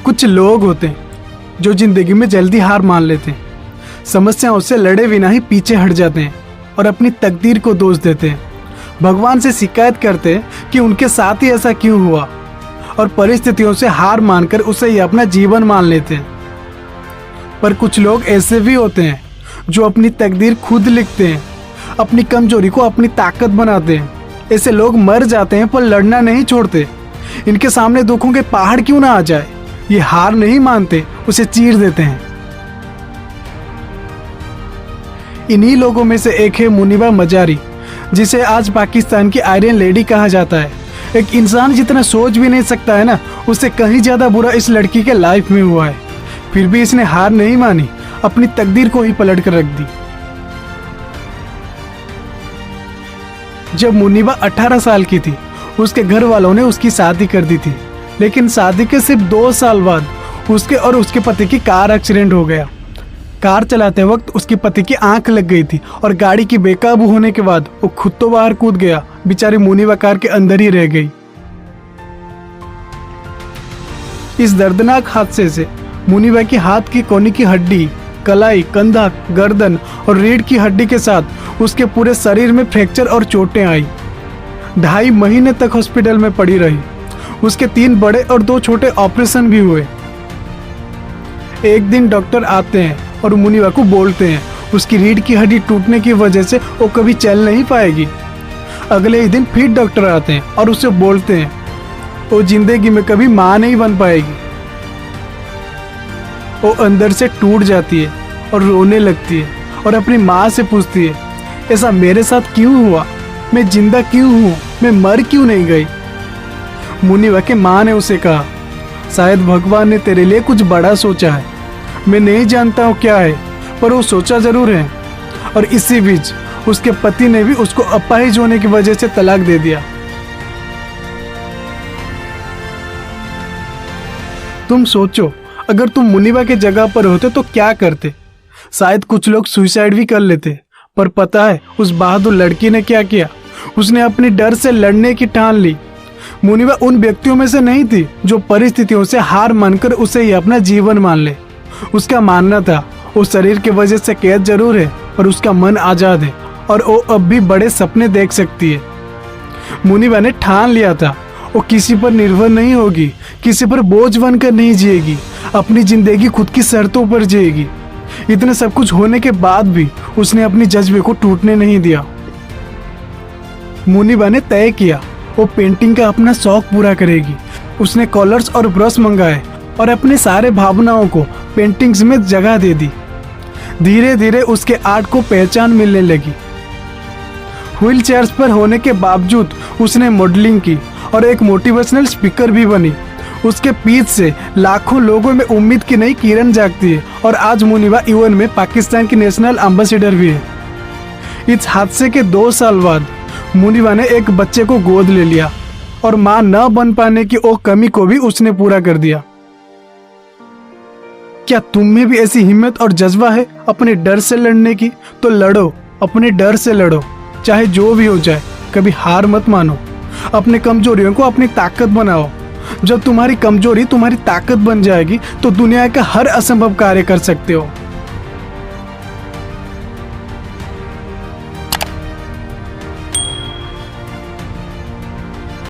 कुछ लोग होते हैं जो जिंदगी में जल्दी हार मान लेते हैं, समस्याओं से लड़े बिना ही पीछे हट जाते हैं और अपनी तकदीर को दोष देते हैं। भगवान से शिकायत करते हैं कि उनके साथ ही ऐसा क्यों हुआ, और परिस्थितियों से हार मानकर उसे ही अपना जीवन मान लेते हैं। पर कुछ लोग ऐसे भी होते हैं जो अपनी तकदीर खुद लिखते हैं, अपनी कमजोरी को अपनी ताकत बनाते हैं। ऐसे लोग मर जाते हैं पर लड़ना नहीं छोड़ते। इनके सामने दुखों के पहाड़ क्यों ना आ जाए, ये हार नहीं मानते, उसे चीर देते हैं। इन्हीं लोगों में से एक है मुनीबा मजारी, जिसे आज पाकिस्तान की आयरन लेडी कहा जाता है। एक इंसान जितना सोच भी नहीं सकता है ना, उससे कहीं ज्यादा बुरा इस लड़की के लाइफ में हुआ है। फिर भी इसने हार नहीं मानी, अपनी तकदीर को ही पलट कर रख दी। जब मुनीबा 18 साल की थी, उसके घर वालों ने उसकी शादी कर दी थी, लेकिन शादी के सिर्फ 2 साल बाद उसके और उसके पति की कार एक्सीडेंट हो गया। कार चलाते वक्त उसके पति की आंख लग गई थी और गाड़ी की बेकाबू होने के बाद वो खुद तो बाहर कूद गया, बेचारी मुनीबा कार के अंदर ही रह गई। इस दर्दनाक हादसे से मुनीबा की हाथ की कोहनी की हड्डी, कलाई, कंधा, गर्दन और रीढ़ की हड्डी के साथ उसके पूरे शरीर में फ्रैक्चर और चोटें आई। 2.5 महीने तक हॉस्पिटल में पड़ी रही। उसके 3 बड़े और 2 छोटे ऑपरेशन भी हुए। एक दिन डॉक्टर आते हैं और मुनीबा को बोलते हैं उसकी रीढ़ की हड्डी टूटने की वजह से वो कभी चल नहीं पाएगी। अगले ही दिन फिर डॉक्टर आते हैं और उसे बोलते हैं वो जिंदगी में कभी मां नहीं बन पाएगी। वो अंदर से टूट जाती है और रोने लगती है और अपनी माँ से पूछती है, ऐसा मेरे साथ क्यों हुआ, मैं जिंदा क्यों हूँ, मैं मर क्यों नहीं गई। मुनीबा के माँ ने उसे कहा, शायद भगवान ने तेरे लिए कुछ बड़ा सोचा है, मैं नहीं जानता हूँ क्या है, पर वो सोचा जरूर है। और इसी बीच उसके पति ने भी उसको अपाहिज होने की वजह से तलाक दे दिया। तुम सोचो, अगर तुम मुनीबा के जगह पर होते तो क्या करते। शायद कुछ लोग सुसाइड भी कर लेते, पर पता है उस बहादुर लड़की ने क्या किया, उसने अपनी डर से लड़ने की ठान ली। मुनीबा उन व्यक्तियों में से नहीं थी जो परिस्थितियों से हार मानकर उसे ही अपना जीवन मान ले। उसका मानना था उस शरीर की वजह से कैद जरूर है, पर उसका मन आजाद है और वो अब भी बड़े सपने देख सकती है। मुनीबा ने ठान लिया था वो किसी पर निर्भर नहीं होगी, किसी पर बोझ बनकर नहीं जिएगी, अपनी जिंदगी खुद की शर्तों पर जिएगी। इतने सब कुछ होने के बाद भी उसने अपनी जज्बे को टूटने नहीं दिया। मुनीबा ने तय किया वो पेंटिंग का अपना शौक पूरा करेगी। उसने कलर्स और ब्रश मंगाए और अपने सारे भावनाओं को पेंटिंग्स में जगह दे दी। धीरे धीरे उसके आर्ट को पहचान मिलने लगी। व्हील चेयर्स पर होने के बावजूद उसने मॉडलिंग की और एक मोटिवेशनल स्पीकर भी बनी। उसके पीठ से लाखों लोगों में उम्मीद की नई किरण जागती है और आज मुनीबा यूएन में पाकिस्तान की नेशनल एम्बेसडर भी है। इस हादसे के 2 साल बाद मुनीबा ने एक बच्चे को गोद ले लिया और मां न बन पाने की वो कमी को भी उसने पूरा कर दिया। क्या तुम में भी ऐसी हिम्मत और जज्बा है अपने डर से लड़ने की? तो लड़ो, अपने डर से लड़ो, चाहे जो भी हो जाए। कभी हार मत मानो, अपने कमजोरियों को अपनी ताकत बनाओ। जब तुम्हारी कमजोरी तुम्हारी ताकत बन जाएगी तो दुनिया का हर असंभव कार्य कर सकते हो।